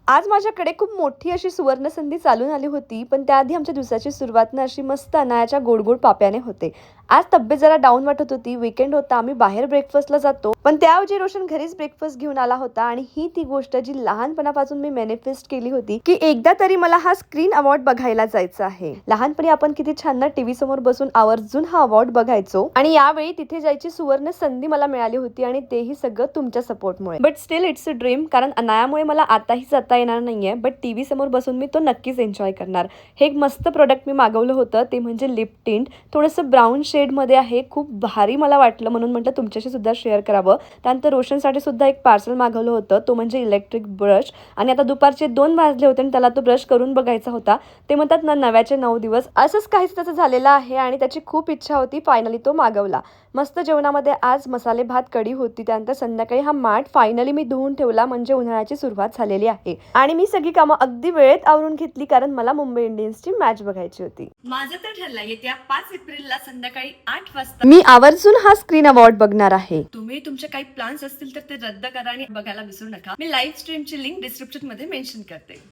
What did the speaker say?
आज माझ्याकडे खूप मोठी अशी सुवर्ण संधी चालून आली होती, पण त्याआधी आमच्या दिवसाची सुरुवात ना अशी मस्त अनायाच्या गोड गोड पाप्याने होते. आज तब्येत जरा डाऊन वाटत होती, वीकेंड होता, आम्ही बाहेर ब्रेकफास्टला जातो, पण त्याऐवजी रोशन घरीच ब्रेकफास्ट घेऊन आला होता. आणि ही ती गोष्ट जी लहानपणापासून मी मॅनिफेस्ट केली होती की एकदा तरी मला हा स्क्रीन अवॉर्ड बघायला जायचं आहे. लहानपणी आपण किती छान ना टीव्ही समोर बसून आवर्जून हा अवॉर्ड बघायचो, आणि यावेळी तिथे जायची सुवर्ण संधी मला मिळाली होती, आणि तेही सगळं तुमच्या सपोर्टमुळे. But still it's a dream, कारण अनायामुळे मला आताही जाता येणार नाहीये, बट टीव्ही समोर बसून मी तो नक्कीच एन्जॉय करणार. हे एक मस्त प्रोडक्ट मी मागवलं होतं, ते म्हणजे लिप टिंट. थोडंसं ब्राऊन शेडमध्ये आहे, खूप भारी मला वाटलं, म्हणून म्हटलं तुमच्याशी सुद्धा शेअर करावं. त्यानंतर रोशनसाठी सुद्धा एक पार्सल मागवलं होतं, तो म्हणजे इलेक्ट्रिक ब्रश. आणि आता दुपारचे 2 वाजले होते आणि त्याला तो ब्रश करून बघायचा होता. ते म्हणतात ना, नव्याचे 9 दिवस, असंच काहीच त्याचं झालेलं आहे, आणि त्याची खूप इच्छा होती. फायनली तो मागवला. मस्त जेवणामध्ये आज मसाले भात, कढी होती. त्यानंतर संध्याकाळी हा माठ फायनली मी धुवून ठेवला, म्हणजे उन्हाळ्याची सुरुवात झालेली आहे. आणि मी सगळी कामं अगदी वेळेत आवरून घेतली, कारण मला मुंबई इंडियन्सची मॅच बघायची होती. माझं तर ठरलंय, येत्या 5 एप्रिलला संध्याकाळी 8 वाजता मी आवर्जून हा स्क्रीन अवॉर्ड बघणार आहे. तुम्ही तुमचे काही प्लॅन्स असतील तर ते रद्द करा आणि बघायला विसरू नका. मी लाईव्ह स्ट्रीमची लिंक डिस्क्रिप्शन मध्ये मेन्शन करते.